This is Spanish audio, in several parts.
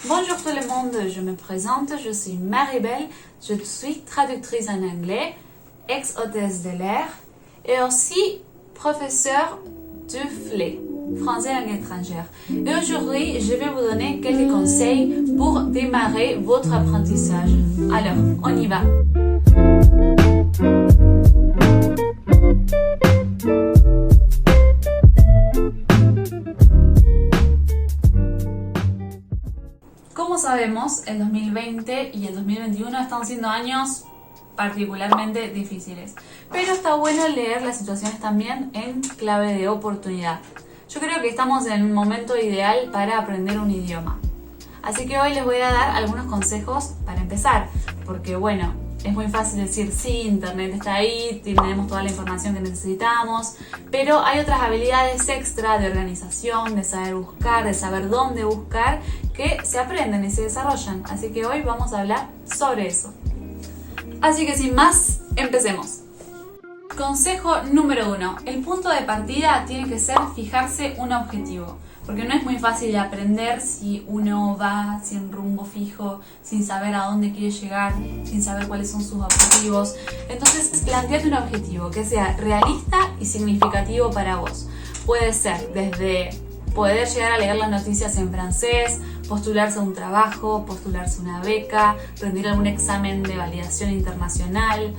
Bonjour tout le monde, je me présente, je suis Maribel, je suis traductrice en anglais, ex-hôtesse de l'air et aussi professeure de FLE, français langue étrangère. Et aujourd'hui, je vais vous donner quelques conseils pour démarrer votre apprentissage. Alors, on y va! Como sabemos, el 2020 y el 2021 están siendo años particularmente difíciles, pero está bueno leer las situaciones también en clave de oportunidad. Yo creo que estamos en un momento ideal para aprender un idioma, así que hoy les voy a dar algunos consejos para empezar, porque bueno, es muy fácil decir sí, internet está ahí, tenemos toda la información que necesitamos, pero hay otras habilidades extra de organización, de saber buscar, de saber dónde buscar, que se aprenden y se desarrollan. Así que hoy vamos a hablar sobre eso. Así que sin más, empecemos. Consejo número 1. El punto de partida tiene que ser fijarse un objetivo. Porque no es muy fácil de aprender si uno va sin rumbo fijo, sin saber a dónde quiere llegar, sin saber cuáles son sus objetivos. Entonces, planteate un objetivo que sea realista y significativo para vos. Puede ser desde poder llegar a leer las noticias en francés, postularse a un trabajo, postularse a una beca, rendir algún examen de validación internacional,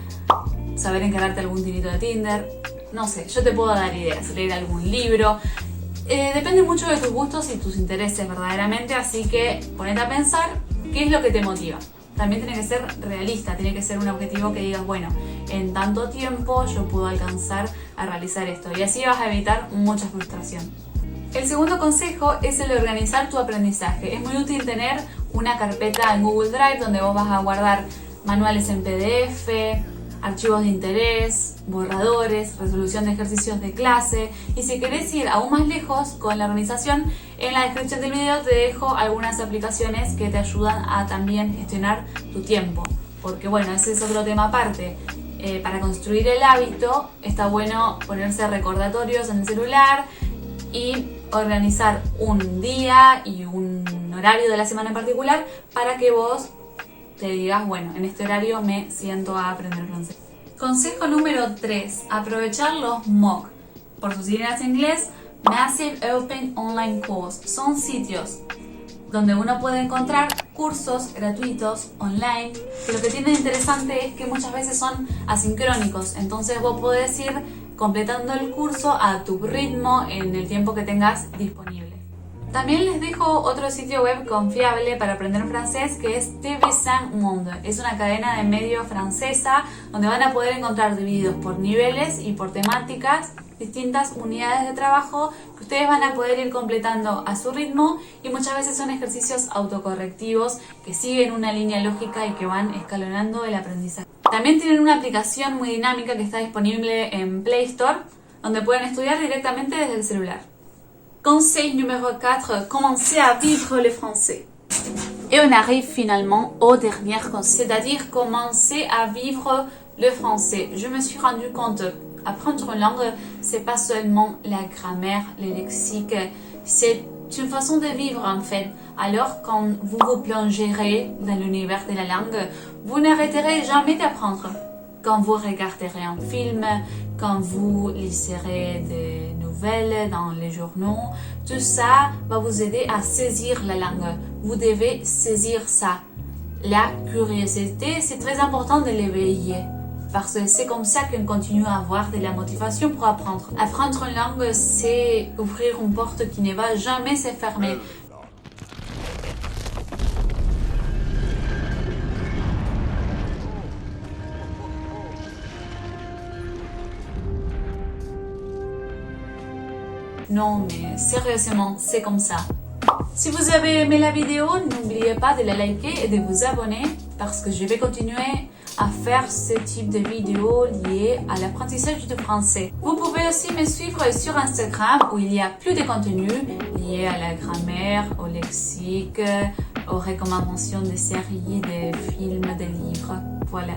saber encargarte algún tirito de Tinder. No sé, yo te puedo dar ideas, leer algún libro. Depende mucho de tus gustos y tus intereses verdaderamente, así que ponete a pensar qué es lo que te motiva. También tiene que ser realista, tiene que ser un objetivo que digas, bueno, en tanto tiempo yo puedo alcanzar a realizar esto, y así vas a evitar mucha frustración. El segundo consejo es el de organizar tu aprendizaje. Es muy útil tener una carpeta en Google Drive donde vos vas a guardar manuales en PDF, archivos de interés, borradores, resolución de ejercicios de clase, y si querés ir aún más lejos con la organización, en la descripción del video te dejo algunas aplicaciones que te ayudan a también gestionar tu tiempo, porque bueno, ese es otro tema aparte. Para construir el hábito está bueno ponerse recordatorios en el celular y organizar un día y un horario de la semana en particular para que vos te digas, bueno, en este horario me siento a aprender francés. Consejo número 3. Aprovechar los MOOC. Por sus siglas en inglés, Massive Open Online Course. Son sitios donde uno puede encontrar cursos gratuitos online, que lo que tiene de interesante es que muchas veces son asincrónicos, entonces vos podés ir completando el curso a tu ritmo en el tiempo que tengas disponible. También les dejo otro sitio web confiable para aprender francés, que es TV5 Monde. Es una cadena de medios francesa donde van a poder encontrar divididos por niveles y por temáticas distintas unidades de trabajo que ustedes van a poder ir completando a su ritmo, y muchas veces son ejercicios autocorrectivos que siguen una línea lógica y que van escalonando el aprendizaje. También tienen una aplicación muy dinámica que está disponible en Play Store, donde pueden estudiar directamente desde el celular. Conseil numéro 4, commencez à vivre le français. Et on arrive finalement au dernier conseil, c'est-à-dire commencer à vivre le français. Je me suis rendu compte, apprendre une langue, c'est pas seulement la grammaire, le lexique, c'est une façon de vivre en fait. Alors quand vous vous plongerez dans l'univers de la langue, vous n'arrêterez jamais d'apprendre. Quand vous regarderez un film, quand vous liserez des nouvelles dans les journaux, tout ça va vous aider à saisir la langue. Vous devez saisir ça. La curiosité, c'est très important de l'éveiller, parce que c'est comme ça qu'on continue à avoir de la motivation pour apprendre. Apprendre une langue, c'est ouvrir une porte qui ne va jamais se fermer. Non, mais sérieusement, c'est comme ça. Si vous avez aimé la vidéo, n'oubliez pas de la liker et de vous abonner, parce que je vais continuer à faire ce type de vidéos liées à l'apprentissage du français. Vous pouvez aussi me suivre sur Instagram, où il y a plus de contenu lié à la grammaire, au lexique, aux recommandations de séries, de films, de livres. Voilà.